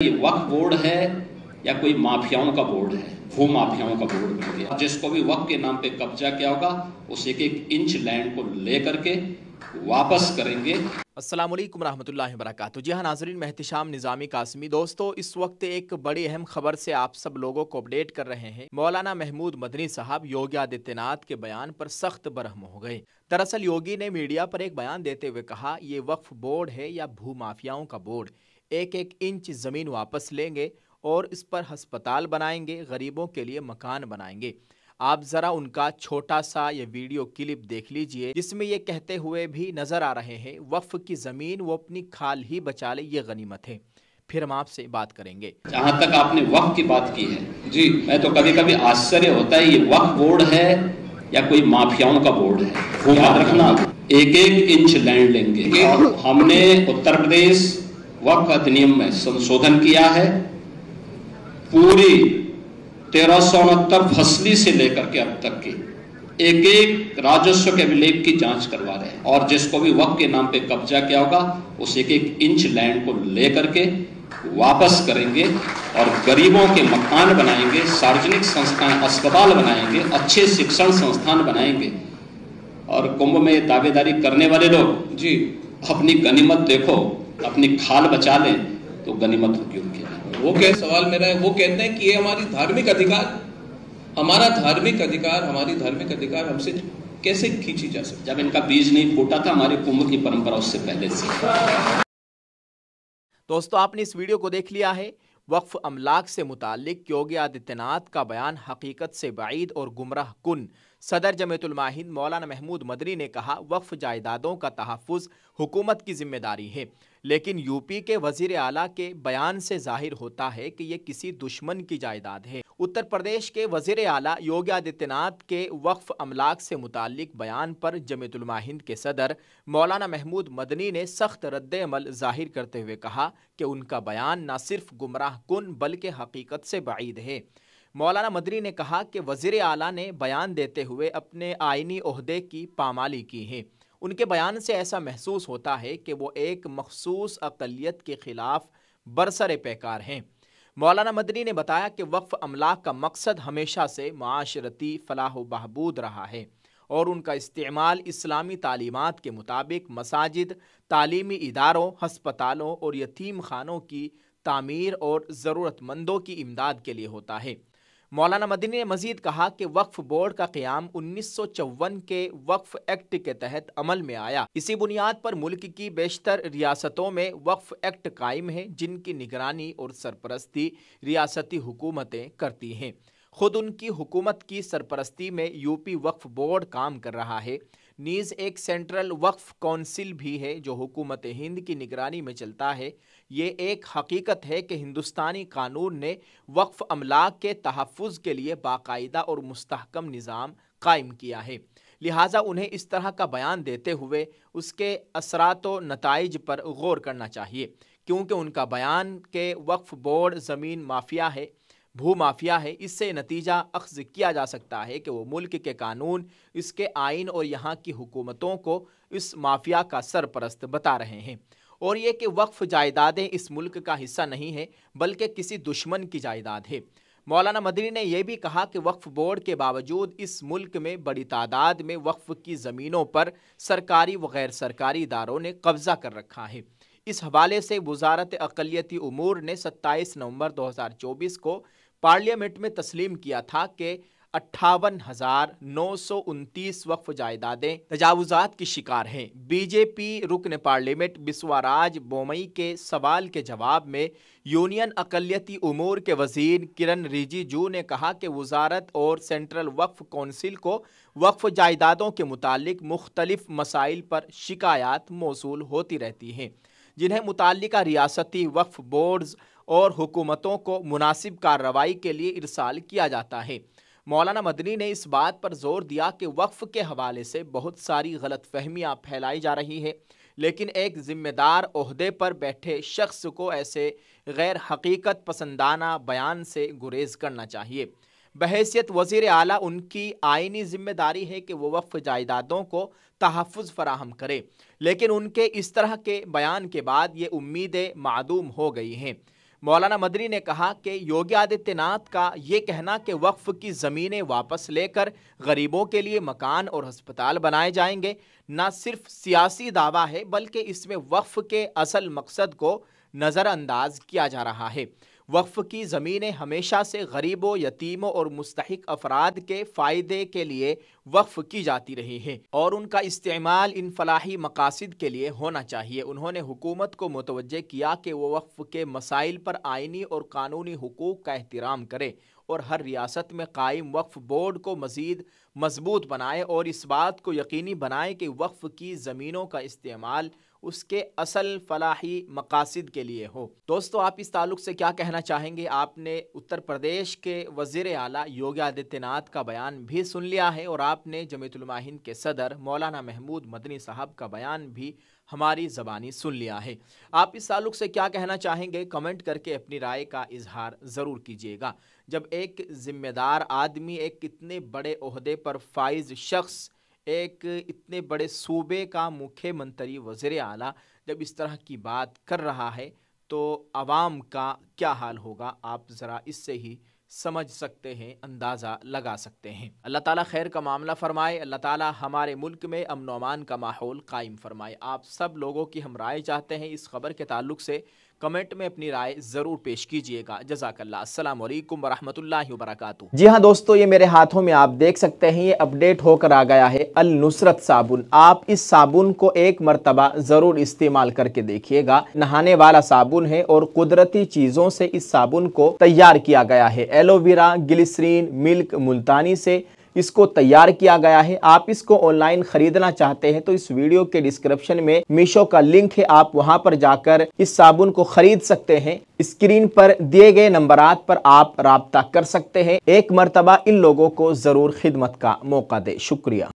ये वक्फ बोर्ड है या कोई माफियाओं का बोर्ड है, वो माफियाओं का बोर्ड बन गया। जिसको भी वक्फ के नाम पे कब्जा किया होगा उस एक एक इंच लैंड को लेकर के वापस करेंगे। अस्सलाम वालेकुम रहमतुल्लाहि व बरकातुहू। जी हाँ नाज़रीन, मैं एहतिशाम निज़ामी कासमी। दोस्तों, इस वक्त एक बड़ी अहम खबर से आप सब लोगों को अपडेट कर रहे हैं। मौलाना महमूद मदनी साहब योगी आदित्यनाथ के बयान पर सख्त बरहम हो गए। दरअसल योगी ने मीडिया पर एक बयान देते हुए कहा, ये वक्फ बोर्ड है या भू माफियाओं का बोर्ड, एक एक इंच ज़मीन वापस लेंगे और इस पर हस्पताल बनाएंगे, गरीबों के लिए मकान बनाएंगे। आप ज़रा उनका छोटा सा ये वीडियो क्लिप देख लीजिए, जिसमें ये कहते हुए भी नज़र आ रहे हैं, वक्फ की ज़मीन वो अपनी खाल ही बचा ले, ये गनीमत है। फिर हम आपसे बात करेंगे। जहां तक आपने वक्फ की बात की है जी, मैं तो कभी कभी आश्चर्य होता है, ये वक्फ बोर्ड है या कोई माफियाओं का बोर्ड है। वो याद रखना, एक एक इंच लैंड लेंगे। हमने उत्तर प्रदेश वक्फ अधिनियम में संशोधन किया है, पूरी 1369 फसली से लेकर के अब तक की एक एक राजस्व के अभिलेख की जांच करवा रहे हैं। और जिसको भी वक्फ के नाम पे कब्जा किया होगा उस एक एक इंच लैंड को लेकर के वापस करेंगे और गरीबों के मकान बनाएंगे, सार्वजनिक संस्थान अस्पताल बनाएंगे, अच्छे शिक्षण संस्थान बनाएंगे। और कुंभ में दावेदारी करने वाले लोग जी अपनी गनीमत देखो, अपनी खाल बचा लें तो गनीमत होगी उनके। वो क्या सवाल मेरा है, वो कहते हैं कि ये हमारी धार्मिक अधिकार, हमारा धार्मिक अधिकार, हमारी धार्मिक अधिकार हमसे कैसे खींची जा सकती। जब इनका बीज नहीं फूटा था, हमारे कुंभ की परंपरा उससे पहले से। दोस्तों, आपने इस वीडियो को देख लिया है। वक्फ अमलाक से मुताल्लिक योगी आदित्यनाथ का बयान हकीकत से बाईद और गुमराह कुन। सदर जमीयतुल उलमा-ए-हिंद मौलाना महमूद मदनी ने कहा, वक्फ जायदादों का तहफ़्फ़ुज़ हुकूमत की जिम्मेदारी है, लेकिन यूपी के वज़ीर आला के बयान से जाहिर होता है कि ये किसी दुश्मन की जायदाद है। उत्तर प्रदेश के वज़ीर आला योगी आदित्यनाथ के वक्फ अमलाक से मुताल्लिक बयान पर जमीयतुल उलमा-ए-हिंद के सदर मौलाना महमूद मदनी ने सख्त रद्द-ए-अमल ज़ाहिर करते हुए कहा कि उनका बयान न सिर्फ गुमराह कुन बल्कि हकीकत से बाईद है। मौलाना मदनी ने कहा कि वज़ीर आला ने बयान देते हुए अपने आइनी ओहदे की पामाली की है। उनके बयान से ऐसा महसूस होता है कि वो एक मखसूस अक़लियत के ख़िलाफ़ बरसरे पैकार हैं। मौलाना मदनी ने बताया कि वक्फ अमलाक का मकसद हमेशा से माशरती फ़लाह व बहबूद रहा है और उनका इस्तेमाल इस्लामी तालीमात के मुताबिक मसाजिद, तालीमी इदारों, हस्पतालों और यतीम खानों की तामीर और ज़रूरतमंदों की इमदाद के लिए होता है। मौलाना मदनी ने मज़ीद कहा कि वक्फ बोर्ड का क़याम 1954 के वक्फ एक्ट के तहत अमल में आया। इसी बुनियाद पर मुल्क की बेशतर रियासतों में वक्फ एक्ट कायम है, जिनकी निगरानी और सरपरस्ती रियासती हुकूमतें करती हैं। खुद उनकी हुकूमत की सरपरस्ती में यूपी वक्फ बोर्ड काम कर रहा है। नीज़ एक सेंट्रल वक्फ कौंसिल भी है जो हुकूमत हिंद की निगरानी में चलता है। ये एक हकीकत है कि हिंदुस्तानी कानून ने वक्फ अमलाक के तहफ़्फ़ुज़ के लिए बाकायदा और मुस्तहकम निज़ाम कायम किया है, लिहाजा उन्हें इस तरह का बयान देते हुए उसके असरात व नताइज पर गौर करना चाहिए, क्योंकि उनका बयान के वक्फ बोर्ड ज़मीन माफिया है, भू माफिया है, इससे नतीजा अख्ज़ किया जा सकता है कि वो मुल्क के कानून, इसके आइन और यहाँ की हुकूमतों को इस माफिया का सरपरस्त बता रहे हैं, और ये कि वक्फ जायदादें इस मुल्क का हिस्सा नहीं है बल्कि किसी दुश्मन की जायदाद है। मौलाना मदनी ने यह भी कहा कि वक्फ बोर्ड के बावजूद इस मुल्क में बड़ी तादाद में वक्फ की ज़मीनों पर सरकारी व गैर सरकारी इदारों ने कब्ज़ा कर रखा है। इस हवाले से वज़ारत अक़लियती उमूर ने 27 नवंबर 2024 को पार्लियामेंट में तस्लीम किया था कि 58,929 वक्फ जायदादें तजावुज़ात की शिकार हैं। बीजेपी रुकन पार्लियामेंट बिस्वाराज बोमई के सवाल के जवाब में यूनियन अक़लियती उमूर के वज़ीर किरण रिजिजू ने कहा कि वज़ारत और सेंट्रल वक्फ कौंसिल को वक्फ जायदादों के मुतालिक मुख्तलिफ मसाइल पर शिकायत मौसूल होती रहती हैं, जिन्हें मुताल्लिका रियासती वक्फ बोर्ड्स और हुकूमतों को मुनासिब कार्रवाई के लिए इरसाल किया जाता है। मौलाना मदनी ने इस बात पर जोर दिया कि वक्फ के हवाले से बहुत सारी गलतफहमियाँ फैलाई जा रही है, लेकिन एक ज़िम्मेदार ओहदे पर बैठे शख्स को ऐसे गैर हकीकत पसंदाना बयान से गुरेज करना चाहिए। बहैसियत वज़ीर आला उनकी आइनी ज़िम्मेदारी है कि वो वक्फ जायदादों को तहफ़्फ़ुज़ फ़राहम करे, लेकिन उनके इस तरह के बयान के बाद ये उम्मीदें मादूम हो गई हैं। मौलाना मदनी ने कहा कि योगी आदित्यनाथ का ये कहना कि वक्फ की ज़मीनें वापस लेकर गरीबों के लिए मकान और अस्पताल बनाए जाएंगे न सिर्फ सियासी दावा है, बल्कि इसमें वक्फ के असल मकसद को नज़रअंदाज किया जा रहा है। वक्फ की ज़मीनें हमेशा से गरीबों, यतीमों और मुस्तहिक अफराद के फ़ायदे के लिए वक्फ की जाती रही है और उनका इस्तेमाल इन फलाही मकासद के लिए होना चाहिए। उन्होंने हुकूमत को मुतवज्जे किया कि वो वक्फ के मसाइल पर आइनी और कानूनी हुकूक का एहतराम करे और हर रियासत में कायम वक्फ बोर्ड को मज़ीद मजबूत बनाए और इस बात को यकीनी बनाए कि वक्फ की ज़मीनों का इस्तेमाल उसके असल फलाही मकासद के लिए हो। दोस्तों, आप इस ताल्लुक़ से क्या कहना चाहेंगे? आपने उत्तर प्रदेश के वज़ीर आला योगी आदित्यनाथ का बयान भी सुन लिया है और आपने जमीयतुल उलमा हिंद के सदर मौलाना महमूद मदनी साहब का बयान भी हमारी ज़बानी सुन लिया है। आप इस ताल्लुक़ से क्या कहना चाहेंगे? कमेंट करके अपनी राय का इजहार ज़रूर कीजिएगा। जब एक ज़िम्मेदार आदमी, एक इतने बड़े ओहदे पर फाइज शख्स, एक इतने बड़े सूबे का मुख्यमंत्री, वज़ीर आला जब इस तरह की बात कर रहा है तो अवाम का क्या हाल होगा, आप ज़रा इससे ही समझ सकते हैं, अंदाज़ा लगा सकते हैं। अल्लाह ताला खैर का मामला फ़रमाए। अल्लाह ताला हमारे मुल्क में अमन और अमान का माहौल कायम फ़रमाए। आप सब लोगों की हम राय चाहते हैं इस खबर के ताल्लुक़ से। कमेंट में अपनी राय ज़रूर पेश कीजिएगा। जज़ाकल्लाह। अस्सलामु अलैकुम वरहमतुल्लाहि वबरकातुहू। जी हाँ दोस्तों, ये मेरे हाथों में आप देख सकते हैं, ये अपडेट होकर आ गया है अल नुसरत साबुन। आप इस साबुन को एक मरतबा ज़रूर इस्तेमाल करके देखिएगा। नहाने वाला साबुन है और कुदरती चीज़ों से इस साबुन को तैयार किया गया है। एलोवेरा, ग्लिसरीन, मिल्क, मुल्तानी से इसको तैयार किया गया है। आप इसको ऑनलाइन खरीदना चाहते हैं तो इस वीडियो के डिस्क्रिप्शन में मीशो का लिंक है, आप वहां पर जाकर इस साबुन को खरीद सकते हैं। स्क्रीन पर दिए गए नंबरात पर आप राब्ता कर सकते हैं। एक मरतबा इन लोगों को जरूर खिदमत का मौका दे। शुक्रिया।